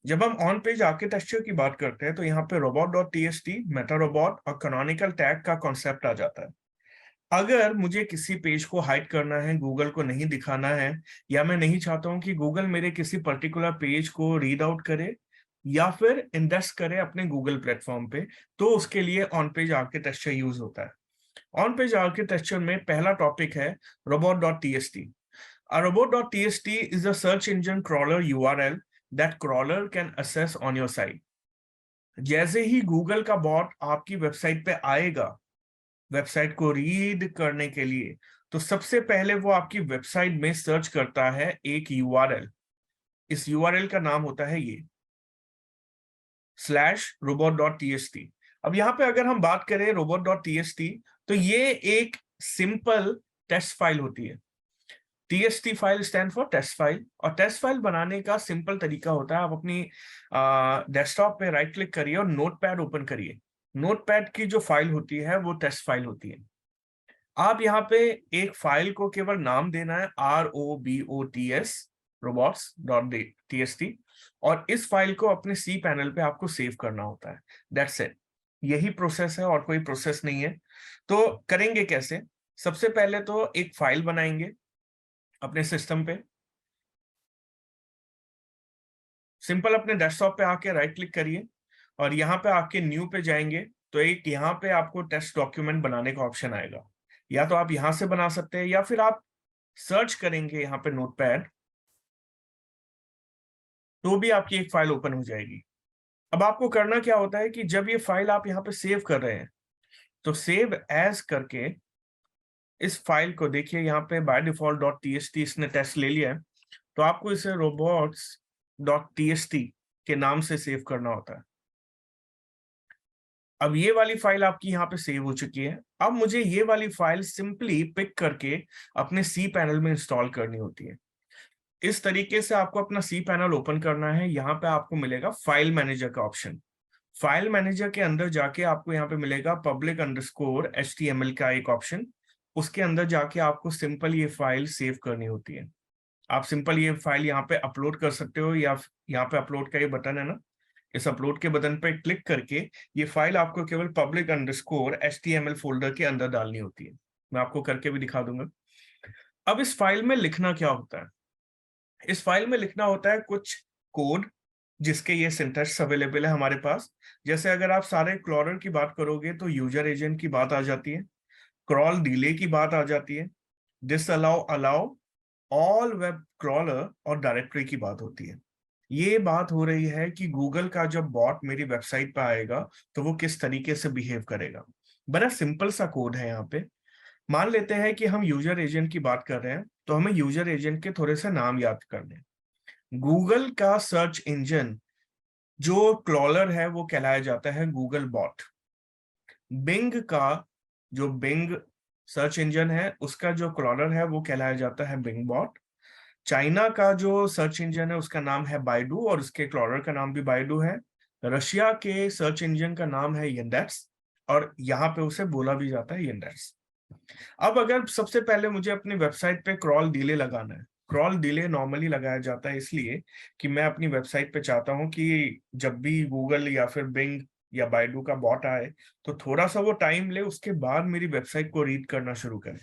जब हम on page architecture की बात करते हैं तो यहाँ पे robot.txt, मेटा रोबोट और कैनोनिकल टैग का कॉन्सेप्ट आ जाता है। अगर मुझे किसी पेज को हाइड करना है, गूगल को नहीं दिखाना है, या मैं नहीं चाहता हूं कि गूगल मेरे किसी पर्टिकुलर पेज को रीड आउट करे या फिर इंडेक्स करे अपने गूगल प्लेटफॉर्म पे, तो उसके लिए ऑन पेज आर्किटेक्चर यूज होता है। ऑन पेज आर्किटेक्चर में पहला टॉपिक है robot.txt। A robot.txt is a search engine crawler URL that crawler can access on your site। जैसे ही गूगल का बॉट आपकी वेबसाइट पे आएगा वेबसाइट को रीड करने के लिए, तो सबसे पहले वो आपकी वेबसाइट में सर्च करता है एक यूआरएल। इस यूआरएल का नाम होता है ये /robot.txt। अब यहाँ पे अगर हम बात करें robot.txt, तो ये एक सिंपल टेक्स्ट फाइल होती है। TST file stand for text file, और टेक्स्ट फाइल बनाने का सिंपल तरीका होता है, आप अपनी डेस्कटॉप पे राइट क्लिक करिए और नोटपैड ओपन करिए। नोटपैड की जो फाइल होती है वो टेक्स्ट फाइल होती है। आप यहाँ पे एक फाइल को केवल नाम देना है ROBOTS robots.txt, और इस फाइल को अपने सी पैनल पे आपको सेव करना होता है। दैट्स इट, यही प्रोसेस है और कोई प्रोसेस नहीं है। तो करेंगे कैसे? सबसे पहले तो एक फाइल बनाएंगे अपने सिस्टम पे। सिंपल अपने डेस्कटॉप पे आके राइट क्लिक करिए और यहाँ पे आके न्यू पे जाएंगे, तो एक यहाँ पे आपको टेक्स्ट डॉक्यूमेंट बनाने का ऑप्शन आएगा। या तो आप यहाँ से बना सकते हैं या फिर आप सर्च करेंगे यहाँ पे नोटपैड, तो भी आपकी एक फाइल ओपन हो जाएगी। अब आपको करना क्या होता है कि जब ये फाइल आप यहाँ पे सेव कर रहे हैं, तो सेव एज करके इस फाइल को देखिए, यहाँ पे बाय डिफॉल्ट .txt इसने टेक्स्ट ले लिया है, तो आपको इसे robots.txt के नाम से सेव करना होता है। अब ये वाली फाइल आपकी यहाँ पे सेव हो चुकी है। अब मुझे ये वाली फाइल सिंपली पिक करके अपने सी पैनल में इंस्टॉल करनी होती है। इस तरीके से आपको अपना सी पैनल ओपन करना है। यहाँ पे आपको मिलेगा फाइल मैनेजर का ऑप्शन। फाइल मैनेजर के अंदर जाके आपको यहाँ पे मिलेगा public_html का एक ऑप्शन। उसके अंदर जाके आपको सिंपल ये फाइल सेव करनी होती है। आप सिंपल ये फाइल यहाँ पे अपलोड कर सकते हो, या यहाँ पे अपलोड का ये बटन है ना, इस अपलोड के बटन पे क्लिक करके ये फाइल आपको केवल public_html फोल्डर के अंदर डालनी होती है। मैं आपको करके भी दिखा दूंगा। अब इस फाइल में लिखना क्या होता है? इस फाइल में लिखना होता है कुछ कोड, जिसके ये सिंटैक्स अवेलेबल है हमारे पास। जैसे अगर आप सारे क्रॉलर की बात करोगे तो यूजर एजेंट की बात आ जाती है, क्रॉल डिले की बात आ जाती है, disallow, allow, all web crawler और डायरेक्टरी की बात होती है। ये बात हो रही है कि गूगल का जब बॉट मेरी वेबसाइट पर आएगा तो वो किस तरीके से बिहेव करेगा। बड़ा सिंपल सा कोड है यहाँ पे। मान लेते हैं कि हम यूजर एजेंट की बात कर रहे हैं, तो हमें यूजर एजेंट के थोड़े से नाम याद करने। गूगल का सर्च इंजन जो क्रॉलर है वो कहलाया जाता है गूगल बॉट। बिंग का जो बिंग सर्च इंजन है उसका जो क्रॉलर है वो कहलाया जाता है बिंग बॉट। चाइना का जो सर्च इंजन है उसका नाम है बाइडू और उसके क्रॉलर का नाम भी बाइडू है। रशिया के सर्च इंजन का नाम है यंडेक्स, और यहाँ पे उसे बोला भी जाता है यंडेक्स। अब अगर सबसे पहले मुझे अपनी वेबसाइट पे क्रॉल डिले लगाना है, क्रॉल डिले नॉर्मली लगाया जाता है इसलिए कि मैं अपनी वेबसाइट पे चाहता हूं कि जब भी गूगल या फिर बिंग या बाइडू का बॉट आए तो थोड़ा सा वो टाइम ले, उसके बाद मेरी वेबसाइट को रीड करना शुरू करे।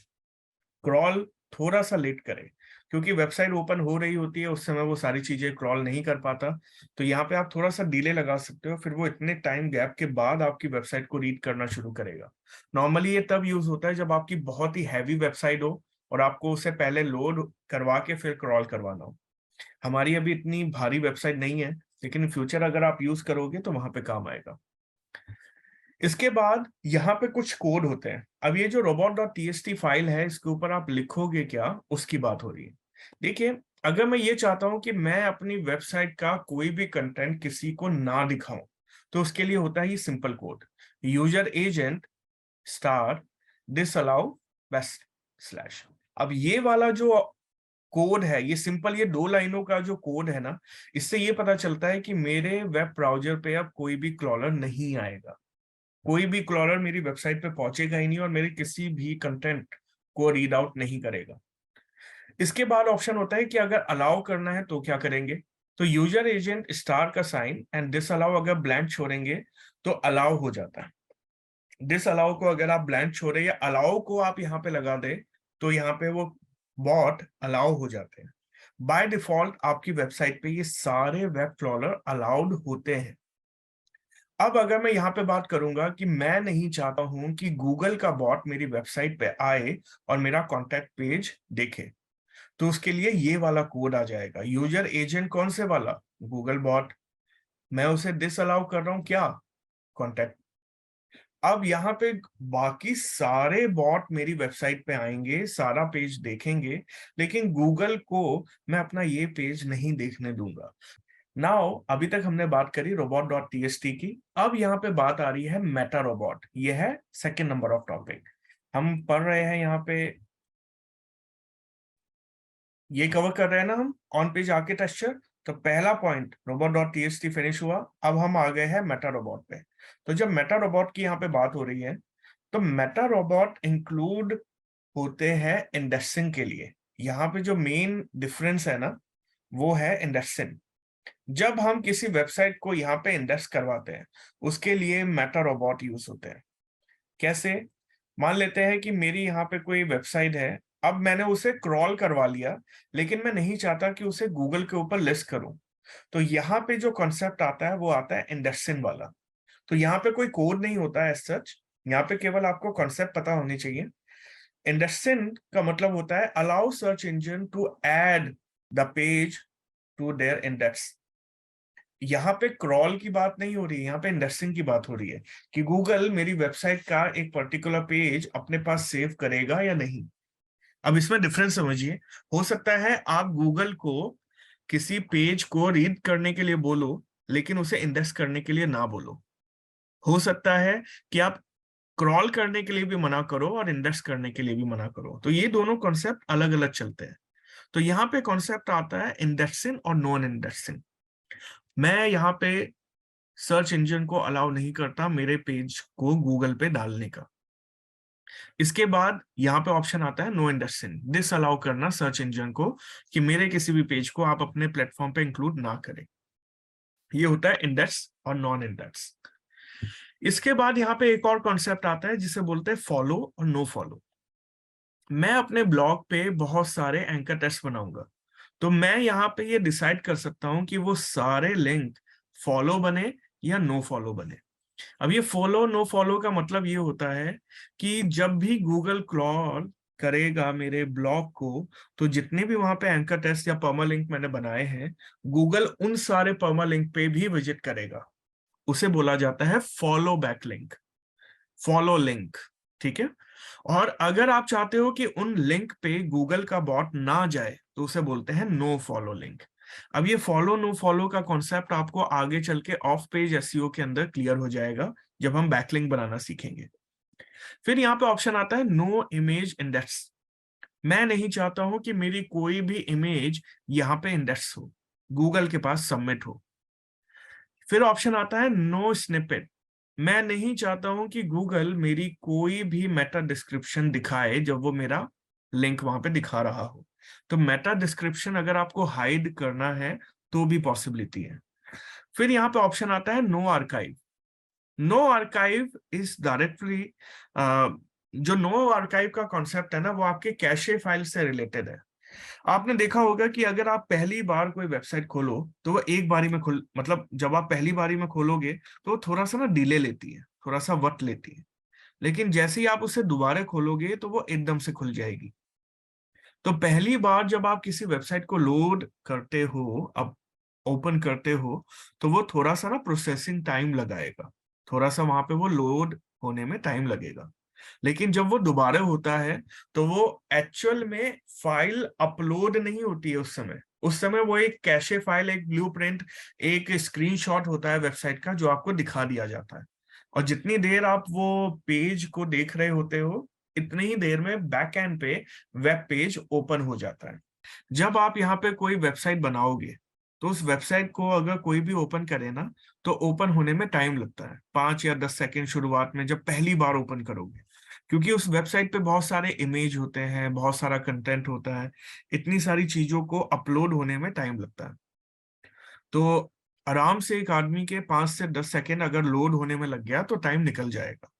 क्रॉल थोड़ा सा लेट करे, क्योंकि वेबसाइट ओपन हो रही होती है उस समय वो सारी चीजें क्रॉल नहीं कर पाता। तो यहाँ पे आप थोड़ा सा डिले लगा सकते हो, फिर वो इतने टाइम गैप के बाद आपकी वेबसाइट को रीड करना शुरू करेगा। नॉर्मली ये तब यूज होता है जब आपकी बहुत ही हैवी वेबसाइट हो और आपको उसे पहले लोड करवा के फिर क्रॉल करवाना हो। हमारी अभी इतनी भारी वेबसाइट नहीं है, लेकिन फ्यूचर अगर आप यूज करोगे तो वहां पे काम आएगा। इसके बाद यहाँ पे कुछ कोड होते हैं। अब ये जो robot.txt फाइल है इसके ऊपर आप लिखोगे क्या, उसकी बात हो रही है। देखिए, अगर मैं ये चाहता हूं कि मैं अपनी वेबसाइट का कोई भी कंटेंट किसी को ना दिखाऊं, तो उसके लिए होता है ये simple code, user agent star disallow best slash. अब ये वाला जो कोड है, ये सिंपल, ये 2 लाइनों का जो कोड है ना, इससे ये पता चलता है कि मेरे वेब ब्राउजर पे अब कोई भी क्रॉलर नहीं आएगा, कोई भी क्रॉलर मेरी वेबसाइट पे पहुंचेगा ही नहीं और मेरे किसी भी कंटेंट को रीड आउट नहीं करेगा। इसके बाद ऑप्शन होता है कि अगर अलाउ करना है तो क्या करेंगे। तो यूजर एजेंट स्टार का साइन एंड दिस अलाउ अगर ब्लैंक छोड़ेंगे तो अलाउ हो जाता है। दिस अलाउ को अगर आप ब्लैंक छोड़े या अलाउ को आप यहाँ पे लगा दे तो यहाँ पे वो बॉट अलाउ हो जाते हैं। बाय डिफॉल्ट आपकी वेबसाइट पे ये सारे वेब क्रोलर अलाउड होते हैं। अब अगर मैं यहाँ पे बात करूंगा कि मैं नहीं चाहता हूं कि गूगल का बॉट मेरी वेबसाइट पे आए और मेरा कॉन्टैक्ट पेज देखे, तो उसके लिए ये वाला कोड आ जाएगा। यूजर एजेंट कौन से वाला? Google bot. मैं उसे डिस अलाउ कर रहा हूं क्या? कॉन्टैक्ट। अब यहाँ पे बाकी सारे बॉट मेरी वेबसाइट पे आएंगे, सारा पेज देखेंगे, लेकिन गूगल को मैं अपना ये पेज नहीं देखने दूंगा। नाउ अभी तक हमने बात करी robot.txt की। अब यहाँ पे बात आ रही है मेटा रोबोट। ये है सेकेंड नंबर ऑफ टॉपिक। हम पढ़ रहे हैं यहाँ पे, ये कवर कर रहे हैं ना हम ऑन पेज आर्किटेक्चर। तो पहला पॉइंट robot.txt फिनिश हुआ। अब हम आ गए हैं मेटा रोबोट पे। तो जब मेटा रोबोट की यहाँ पे बात हो रही है तो मेटा रोबोट इंक्लूड होते हैं इंडेक्सिंग के लिए। यहाँ पे जो मेन डिफरेंस है ना वो है इंडेक्सिंग। जब हम किसी वेबसाइट को यहाँ पे इंडेक्स करवाते हैं उसके लिए मेटा रोबोट यूज होते हैं। कैसे? मान लेते हैं कि मेरी यहाँ पे कोई वेबसाइट है, अब मैंने उसे क्रॉल करवा लिया, लेकिन मैं नहीं चाहता कि उसे गूगल के ऊपर लिस्ट करूं। तो यहाँ पे जो कॉन्सेप्ट आता है वो आता है इंडेक्सिंग वाला। तो यहाँ पे कोई कोड नहीं होता है एज सच, यहाँ पे केवल आपको कॉन्सेप्ट पता होनी चाहिए। इंडेक्सिंग का मतलब होता है allow search engine to add the page to their index. यहाँ पे क्रॉल की बात नहीं हो रही है, यहाँ पे इंडेक्सिंग की बात हो रही है कि गूगल मेरी वेबसाइट का एक पर्टिकुलर पेज अपने पास सेव करेगा या नहीं। अब इसमें डिफरेंस समझिए। हो सकता है आप गूगल को किसी पेज को रीड करने के लिए बोलो लेकिन उसे इंडेक्स करने के लिए ना बोलो। हो सकता है कि आप क्रॉल करने के लिए भी मना करो और इंडेक्स करने के लिए भी मना करो। तो ये दोनों कॉन्सेप्ट अलग अलग चलते हैं। तो यहाँ पे कॉन्सेप्ट आता है इंडेक्सिंग और नॉन इंडेक्सिंग। मैं यहाँ पे सर्च इंजन को अलाउ नहीं करता मेरे पेज को गूगल पे डालने का। इसके बाद यहाँ पे ऑप्शन आता है नो इंडेक्सिंग, डिस अलाउ करना सर्च इंजन को कि मेरे किसी भी पेज को आप अपने प्लेटफॉर्म पे इंक्लूड ना करें। ये होता है इंडेक्स और नॉन इंडेक्स। इसके बाद यहाँ पे एक और कॉन्सेप्ट आता है जिसे बोलते हैं फॉलो और नो फॉलो। मैं अपने ब्लॉग पे बहुत सारे एंकर टेक्स्ट बनाऊंगा, तो मैं यहाँ पे ये डिसाइड कर सकता हूँ कि वो सारे लिंक फॉलो बने या नो फॉलो बने। अब ये फॉलो नो फॉलो का मतलब ये होता है कि जब भी गूगल क्रॉल करेगा मेरे ब्लॉग को, तो जितने भी वहां पे एंकर टेक्स्ट या परमालिंक मैंने बनाए हैं, गूगल उन सारे परमालिंक पे भी विजिट करेगा। उसे बोला जाता है follow back link, follow link. ठीक है। और अगर आप चाहते हो कि उन लिंक पे गूगल का बॉट ना जाए तो उसे बोलते हैं नो फॉलो लिंक। अब ये फॉलो नो फॉलो का कॉन्सेप्ट आपको आगे चल के ऑफ पेज एसईओ के अंदर क्लियर हो जाएगा जब हम बैकलिंक बनाना सीखेंगे। फिर यहाँ पे ऑप्शन आता है नो इमेज इंडेक्स। मैं नहीं चाहता हूं कि मेरी कोई भी इमेज यहाँ पे इंडेक्स हो, गूगल के पास सबमिट हो। फिर ऑप्शन आता है नो स्निपेट। मैं नहीं चाहता हूं कि गूगल मेरी कोई भी मेटा डिस्क्रिप्शन दिखाए जब वो मेरा लिंक वहां पे दिखा रहा हो। तो मेटा डिस्क्रिप्शन अगर आपको हाइड करना है तो भी पॉसिबिलिटी है। फिर यहाँ पे ऑप्शन आता है no archive. No archive is directly, जो नो आर्काइव का कॉन्सेप्ट है ना वो आपके कैशे फाइल से रिलेटेड है। आपने देखा होगा कि अगर आप पहली बार कोई वेबसाइट खोलो तो वो एक बारी में खुल, मतलब जब आप पहली बारी में खोलोगे तो वो थोड़ा सा ना डिले लेती है, थोड़ा सा वक्त लेती है, लेकिन जैसे ही आप उसे दोबारा खोलोगे तो वो एकदम से खुल जाएगी। तो पहली बार जब आप किसी वेबसाइट को लोड करते हो, अब ओपन करते हो, तो वो थोड़ा सा ना प्रोसेसिंग टाइम लगाएगा, थोड़ा सा वहां पे वो लोड होने में टाइम लगेगा। लेकिन जब वो दोबारा होता है तो वो एक्चुअल में फाइल अपलोड नहीं होती है उस समय वो एक कैशे फाइल, एक ब्लूप्रिंट, एक स्क्रीनशॉट होता है वेबसाइट का जो आपको दिखा दिया जाता है। और जितनी देर आप वो पेज को देख रहे होते हो इतनी ही देर में बैक एंड पे वेब पेज ओपन हो जाता है। जब आप यहाँ पे कोई वेबसाइट बनाओगे तो उस वेबसाइट को अगर कोई भी ओपन करे ना तो ओपन होने में टाइम लगता है, 5 या 10 सेकेंड शुरुआत में जब पहली बार ओपन करोगे, क्योंकि उस वेबसाइट पे बहुत सारे इमेज होते हैं, बहुत सारा कंटेंट होता है, इतनी सारी चीजों को अपलोड होने में टाइम लगता है। तो आराम से एक आदमी के 5 से 10 सेकेंड अगर लोड होने में लग गया तो टाइम निकल जाएगा।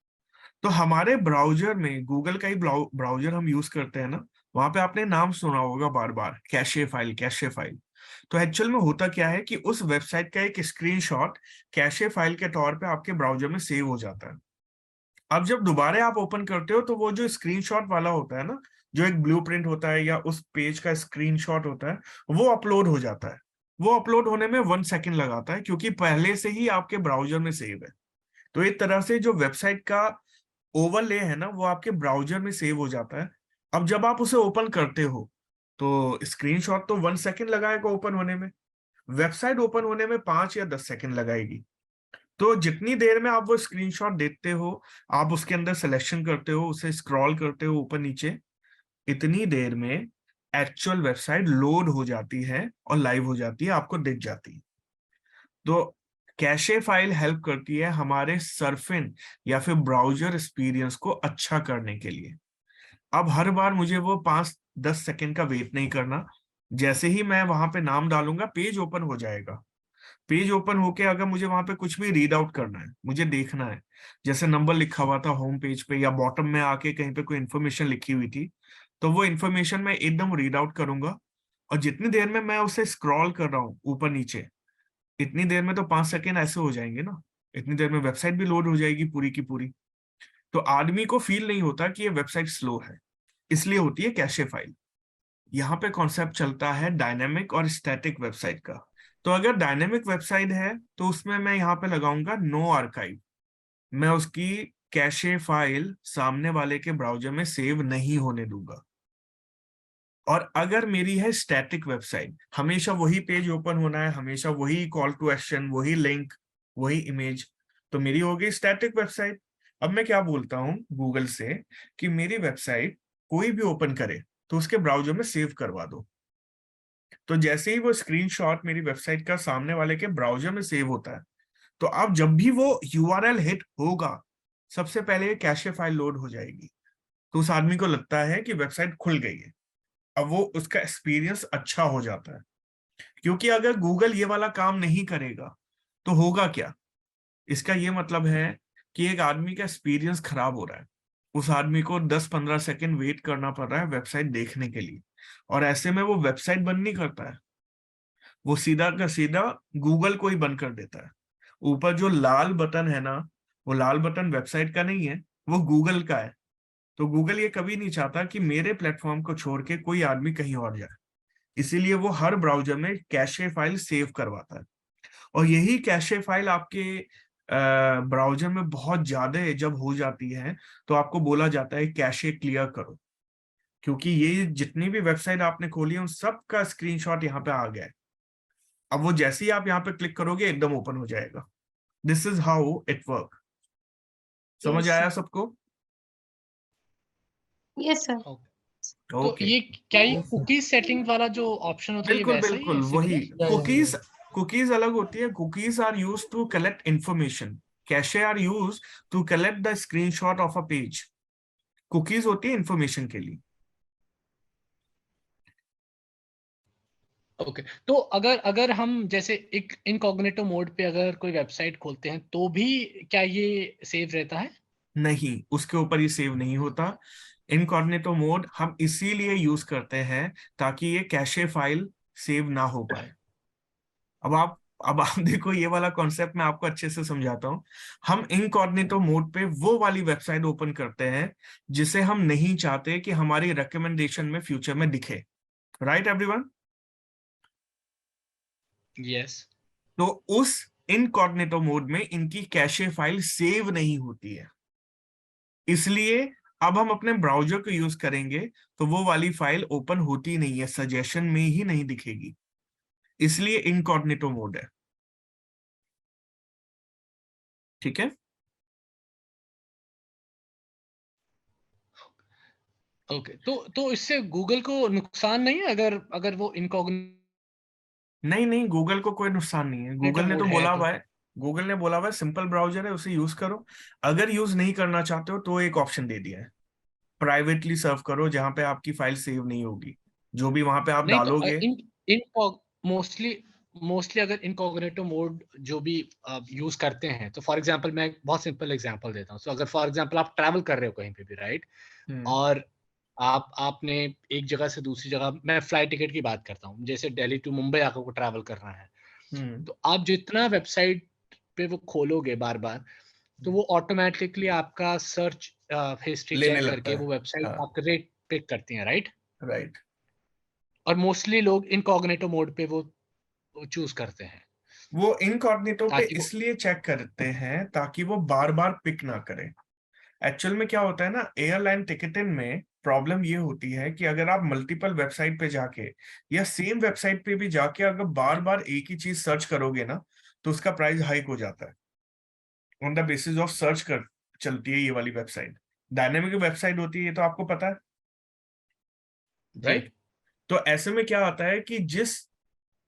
तो हमारे ब्राउजर में, गूगल का ही ब्राउजर हम यूज करते हैं ना, वहां पे आपने नाम सुना होगा बार बार, कैशे फाइल, कैशे फाइल। तो एक्चुअल में होता क्या है कि उस वेबसाइट का एक स्क्रीनशॉट कैशे फाइल के तौर पे आपके ब्राउजर में सेव हो जाता है। अब जब दोबारा आप ओपन करते हो तो वो जो स्क्रीनशॉट वाला होता है ना, जो एक ब्लूप्रिंट होता है या उस पेज का स्क्रीनशॉट होता है, वो अपलोड हो जाता है। वो अपलोड होने में 1 सेकेंड लगाता है, क्योंकि पहले से ही आपके ब्राउजर में सेव है। तो एक तरह से जो वेबसाइट का ओवरले है ना, वो आपके ब्राउजर में सेव हो जाता है। अब जब आप उसे ओपन करते हो तो स्क्रीनशॉट तो 1 सेकेंड लगाएगा ओपन होने में, वेबसाइट ओपन होने में 5 या 10 सेकेंड लगाएगी। तो जितनी देर में आप वो स्क्रीनशॉट देखते हो, आप उसके अंदर सिलेक्शन करते हो, उसे स्क्रॉल करते हो ऊपर नीचे, इतनी देर में एक्चुअल वेबसाइट लोड हो जाती है और लाइव हो जाती है, आपको दिख जाती है। तो कैशे फाइल हेल्प करती है हमारे सर्फिंग या फिर ब्राउजर एक्सपीरियंस को अच्छा करने के लिए। अब हर बार मुझे वो 5-10 सेकेंड का वेट नहीं करना। जैसे ही मैं वहां पे नाम डालूंगा, पेज ओपन हो जाएगा। पेज ओपन होके अगर मुझे वहां पे कुछ भी रीड आउट करना है, मुझे देखना है, जैसे नंबर लिखा हुआ था होम पेज पे या बॉटम में आके कहीं पे कोई इन्फॉर्मेशन लिखी हुई थी, तो वो इन्फॉर्मेशन मैं एकदम रीड आउट करूंगा। और जितनी देर में मैं उसे स्क्रॉल कर रहा हूँ ऊपर नीचे, इतनी देर में तो 5 सेकेंड ऐसे हो जाएंगे ना, इतनी देर में वेबसाइट भी लोड हो जाएगी पूरी की पूरी। तो आदमी को फील नहीं होता कि ये वेबसाइट स्लो है, इसलिए होती है कैशे फाइल। यहाँ पे कॉन्सेप्ट चलता है डायनेमिक और स्टैटिक वेबसाइट का। तो अगर डायनेमिक वेबसाइट है तो उसमें मैं यहाँ पे लगाऊंगा नो आर्काइव। मैं उसकी कैशे फाइल सामने वाले के ब्राउजर में सेव नहीं होने दूंगा। और अगर मेरी है स्टैटिक वेबसाइट, हमेशा वही पेज ओपन होना है, हमेशा वही कॉल टू एक्शन, वही लिंक, वही इमेज, तो मेरी होगी स्टैटिक वेबसाइट। अब मैं क्या बोलता हूँ गूगल से कि मेरी वेबसाइट कोई भी ओपन करे तो उसके ब्राउजर में सेव करवा दो। तो जैसे ही वो स्क्रीनशॉट मेरी वेबसाइट का सामने वाले के ब्राउजर में सेव होता है, तो अब जब भी वो यूआरएल हिट होगा, सबसे पहले कैशे फाइल लोड हो जाएगी। तो उस आदमी को लगता है कि वेबसाइट खुल गई है। अब वो उसका एक्सपीरियंस अच्छा हो जाता है। क्योंकि अगर गूगल ये वाला काम नहीं करेगा तो होगा क्या, इसका ये मतलब है कि एक आदमी का एक्सपीरियंस खराब हो रहा है। उस आदमी को 10-15 सेकेंड वेट करना पड़ रहा है वेबसाइट देखने के लिए, और ऐसे में वो वेबसाइट बंद नहीं करता है, वो सीधा का सीधा गूगल को ही बंद कर देता है। ऊपर जो लाल बटन है ना, वो लाल बटन वेबसाइट का नहीं है, वो गूगल का है। तो गूगल ये कभी नहीं चाहता कि मेरे प्लेटफॉर्म को छोड़ के कोई आदमी कहीं और जाए, इसीलिए वो हर ब्राउजर में कैशे फाइल सेव करवाता है। और यही कैशे फाइल आपके ब्राउजर में बहुत ज्यादा जब हो जाती है, तो आपको बोला जाता है कैशे क्लियर करो, क्योंकि ये जितनी भी वेबसाइट आपने खोली है उन सब का स्क्रीनशॉट यहाँ पे आ गया है। अब वो जैसे ही आप यहाँ पे क्लिक करोगे एकदम ओपन हो जाएगा। This is how it work. समझ यस आया सर। सबको? Yes sir. ओके। तो ओके। ये क्या ये कुकीज सेटिंग वाला जो ऑप्शन होता है ये बिल्कुल वैसा ही बिल्कुल है, वही। सिमिलर? कुकीज, कुकीज अलग होती है। Cookies are use to collect information, cache are use to collect the screenshot of a page. Cookies होती है इंफॉर्मेशन के लिए। ओके। तो अगर अगर हम जैसे एक इनकॉग्निटो मोड पे अगर कोई वेबसाइट खोलते हैं तो भी क्या ये सेव रहता है? नहीं, उसके ऊपर ये सेव नहीं होता। इनकॉग्निटो मोड हम इसीलिए यूज करते हैं ताकि ये कैशे फाइल सेव ना हो पाए। अब आप देखो, ये वाला कॉन्सेप्ट मैं आपको अच्छे से समझाता हूँ। हम इनकॉग्निटो मोड पे वो वाली वेबसाइट ओपन करते हैं जिसे हम नहीं चाहते कि हमारी रिकमेंडेशन में फ्यूचर में दिखे। Right everyone? यस। तो उस इनकॉग्निटो मोड में इनकी कैशे फाइल सेव नहीं होती है, इसलिए अब हम अपने ब्राउजर को यूज करेंगे तो वो वाली फाइल ओपन होती नहीं है, सजेशन में ही नहीं दिखेगी, इसलिए इनकॉग्निटो मोड है। ठीक है? ओके। तो इससे गूगल को नुकसान नहीं है अगर अगर वो इनकॉग्निटो नहीं नहीं, गूगल को कोई नुकसान नहीं है। गूगल ने तो मोड है बोला तो? हुआ है, गूगल ने बोला हुआ है सिंपल ब्राउजर है, उसे यूज करो। अगर यूज नहीं करना चाहते हो तो एक ऑप्शन दे दिया है, प्राइवेटली सर्व करो, जहां पे आपकी फाइल सेव नहीं होगी, जो भी वहां पे आप नहीं तो डालोगे। इन इन मोस्टली मोस्टली अगर इनकॉग्निटो मोड जो भी यूज करते हैं, तो फॉर एग्जांपल मैं एक बहुत सिंपल एग्जांपल देता हूँ। सो अगर फॉर एग्जांपल आप ट्रैवल कर रहे हो कहीं पे भी, राइट? हम्म। और आपने एक जगह से दूसरी जगह, मैं फ्लाइट टिकट की बात करता हूँ, जैसे दिल्ली टू मुंबई आपको ट्रैवल करना है, हम्म। तो आप जितना वेबसाइट पे वो खोलोगे बार बार, तो वो ऑटोमेटिकली आपका सर्च हिस्ट्री लेने चेक करके लगता है। वो वेबसाइट हाँ। आपका रेट पिक करती है, राइट? राइट। और मोस्टली लोग इनकॉग्निटो मोड पे वो चूज करते हैं, वो इनकॉग्निटो पे ताकि वो इसलिए चेक करते हैं ताकि वो बार बार पिक ना करे। एक्चुअल में क्या होता है ना, एयरलाइन टिकटिंग में प्रॉब्लम ये होती है कि अगर आप मल्टीपल वेबसाइट पे जाके या सेम वेबसाइट पे भी जाके अगर बार बार एक ही चीज सर्च करोगे ना, तो उसका प्राइस हाइक हो जाता है। On the basis of search कर चलती है ये वाली वेबसाइट। डायनेमिक वेबसाइट होती है, ये तो आपको पता है, जी। राइट? तो ऐसे में क्या आता है कि जिस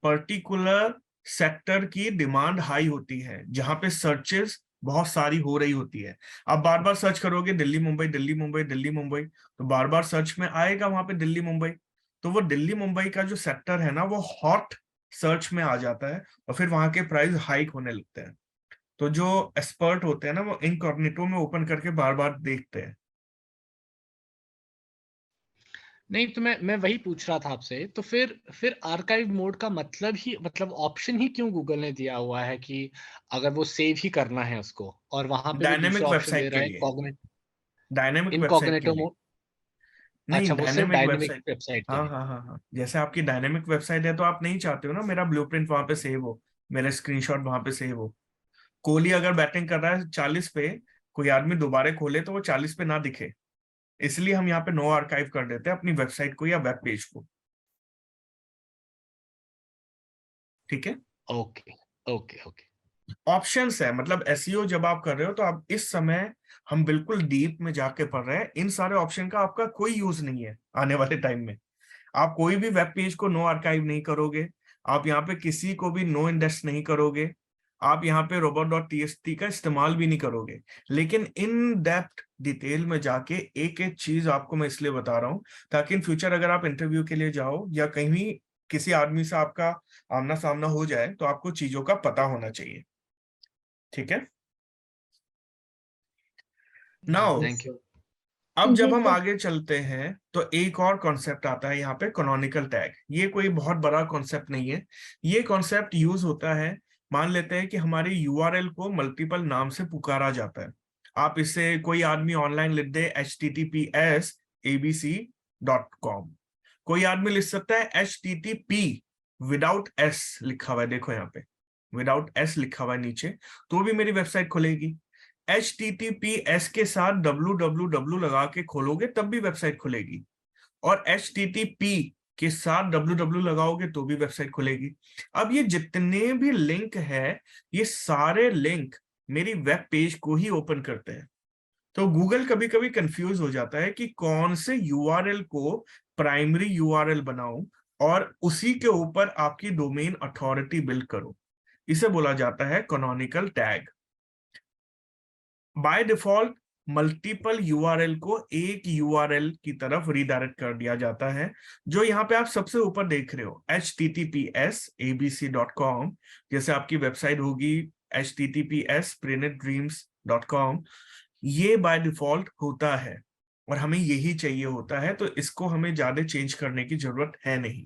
पर्टिकुलर सेक्टर की डिमांड हाई होती है, जहां पे सर्चेस बहुत सारी हो रही होती है, आप बार बार सर्च करोगे दिल्ली मुंबई दिल्ली मुंबई दिल्ली मुंबई, तो बार बार सर्च में आएगा वहां पे दिल्ली मुंबई। तो वो दिल्ली मुंबई का जो सेक्टर है ना, वो हॉट सर्च में आ जाता है, और फिर वहां के प्राइस हाइक होने लगते हैं। तो जो एक्सपर्ट होते हैं ना, वो इनकॉग्निटो में ओपन करके बार बार देखते हैं। नहीं, तो मैं वही पूछ रहा था आपसे, तो फिर आर्काइव मोड का मतलब ही, मतलब ऑप्शन ही क्यों गूगल ने दिया हुआ है कि अगर वो सेव ही करना है उसको, और वहां पे वो दूसरा डायनेमिक ऑप्शन दे वेबसाइट के रहा है लिए। कॉग्निट डायनेमिक वेबसाइट के इनकॉग्निटो लिए। मोड। नहीं, अच्छा, वो सिर्फ डायनेमिक डायनेमिक वेबसाइट। वेबसाइट के हाँ लिए। हाँ हाँ हाँ, जैसे आपकी डायनेमिक वेबसाइट है तो आप नहीं चाहते हो ना मेरा ब्लूप्रिंट वहां पे सेव हो, मेरा स्क्रीनशॉट वहां पे सेव हो। कोहली अगर बैटिंग कर रहा है 40 पे, कोई आदमी दोबारा खोले तो वो 40 पे ना दिखे। इसलिए हम यहाँ पे नो आर्काइव कर देते हैं अपनी वेबसाइट को या वेब पेज को। ठीक है। Okay, okay, okay. ऑप्शंस है, मतलब एसईओ जब आप कर रहे हो तो आप इस समय, हम बिल्कुल डीप में जाके पढ़ रहे हैं, इन सारे ऑप्शन का आपका कोई यूज नहीं है आने वाले टाइम में। आप कोई भी वेब पेज को नो आर्काइव नहीं करोगे, आप यहाँ पे किसी को भी नो इंडेक्स नहीं करोगे, आप यहाँ पे robot.txt का इस्तेमाल भी नहीं करोगे। लेकिन इन डेप्थ डिटेल में जाके एक एक चीज आपको मैं इसलिए बता रहा हूँ, ताकि इन फ्यूचर अगर आप इंटरव्यू के लिए जाओ या कहीं भी किसी आदमी से आपका आमना सामना हो जाए, तो आपको चीजों का पता होना चाहिए। ठीक है। जी, नाउ, थैंक यू। अब जब हम आगे चलते हैं तो एक और कॉन्सेप्ट आता है यहाँ पे, कैनोनिकल टैग। ये कोई बहुत बड़ा कॉन्सेप्ट नहीं है। ये कॉन्सेप्ट यूज होता है, मान लेते हैं कि हमारी यूआरएल को मल्टीपल नाम से पुकारा जाता है। आप इससे, कोई आदमी ऑनलाइन लिख दे https abc.com, कोई आदमी लिख सकता है http विदाउट एस लिखा हुआ है, देखो यहाँ पे विदाउट एस लिखा हुआ है नीचे, तो भी मेरी वेबसाइट खुलेगी। HTTPS के साथ www लगा के खोलोगे तब भी वेबसाइट खुलेगी, और HTTP के साथ www लगाओगे तो भी वेबसाइट खुलेगी। अब ये जितने भी लिंक है, ये सारे लिंक मेरी वेब पेज को ही ओपन करते हैं। तो गूगल कभी कभी कंफ्यूज हो जाता है कि कौन से यूआरएल को प्राइमरी यूआरएल बनाऊं और उसी के ऊपर आपकी डोमेन अथॉरिटी बिल्ड करो। इसे बोला जाता है canonical tag. By default multiple URL को एक यूआरएल की तरफ रीडायरेक्ट कर दिया जाता है, जो यहाँ पे आप सबसे ऊपर देख रहे हो https abc.com। जैसे आपकी वेबसाइट होगी https ये बाय डिफॉल्ट होता है, और हमें यही चाहिए होता है, तो इसको हमें ज्यादा चेंज करने की जरूरत है नहीं।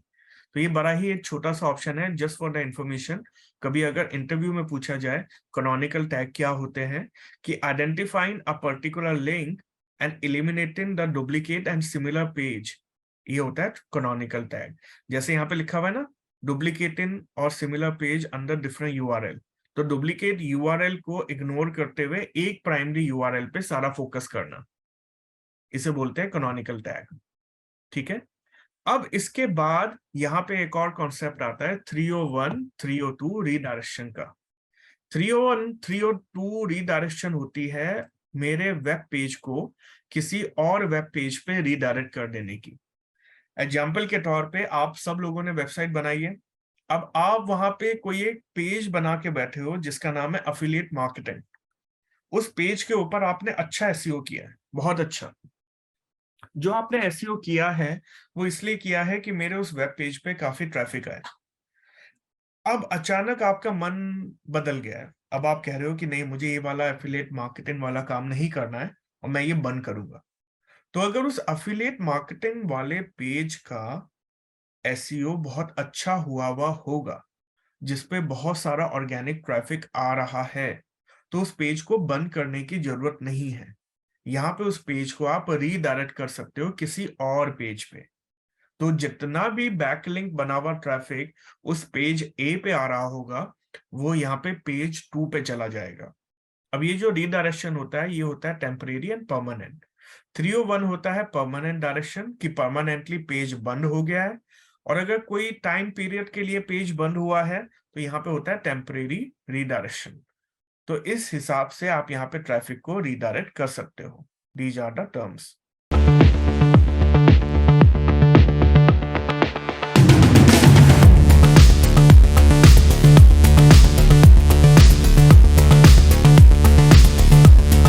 तो ये बड़ा ही एक छोटा सा ऑप्शन है, जस्ट फॉर द इंफॉर्मेशन। कभी अगर इंटरव्यू में पूछा जाए कैनोनिकल टैग क्या होते हैं, कि identifying a particular link and eliminating the duplicate and similar page, ये होता है कैनोनिकल टैग। जैसे यहाँ पे लिखा हुआ है ना, डुप्लीकेटिंग और similar page under different URL, तो डुप्लीकेट यूआरएल को इग्नोर करते हुए एक प्राइमरी यूआरएल पे सारा फोकस करना, इसे बोलते हैं कैनोनिकल टैग। ठीक है। अब इसके बाद यहाँ पे एक और कॉन्सेप्ट आता है 301 302 रीडायरेक्शन का। 301 302 रीडायरेक्शन होती है मेरे वेब पेज को किसी और वेब पेज पे रीडायरेक्ट कर देने की। एग्जाम्पल के तौर पे आप सब लोगों ने वेबसाइट बनाई है, अब आप वहां पे कोई एक पेज बना के बैठे हो जिसका नाम है अफिलिएट मार्केटिंग। उस पेज के ऊपर आपने अच्छा एसईओ किया है, बहुत अच्छा। जो आपने एसईओ किया है वो इसलिए किया है कि मेरे उस वेब पेज पे काफी ट्रैफिक आए। अब अचानक आपका मन बदल गया है। अब आप कह रहे हो कि नहीं, मुझे ये वाला एफिलिएट मार्केटिंग वाला काम नहीं करना है और मैं ये बंद करूंगा। तो अगर उस एफिलिएट मार्केटिंग वाले पेज का एसईओ बहुत अच्छा हुआ होगा, जिसपे बहुत सारा ऑर्गेनिक ट्रैफिक आ रहा है, तो उस पेज को बंद करने की जरूरत नहीं है। यहाँ पे उस पेज को आप रीडायरेक्ट कर सकते हो किसी और पेज पे। तो जितना भी बैकलिंक बना हुआ ट्रैफिक उस पेज ए पे आ रहा होगा, वो यहाँ पे पेज 2 पे चला जाएगा। अब ये जो रीडायरेक्शन होता है, ये होता है टेम्परेरी एंड परमानेंट। 301 होता है परमानेंट डायरेक्शन, कि परमानेंटली पेज बंद हो गया है। और अगर कोई टाइम पीरियड के लिए पेज बंद हुआ है, तो यहाँ पे होता है टेम्परेरी रीडायरेक्शन। तो इस हिसाब से आप यहाँ पे ट्रैफिक को रीडायरेक्ट कर सकते हो। These are the terms.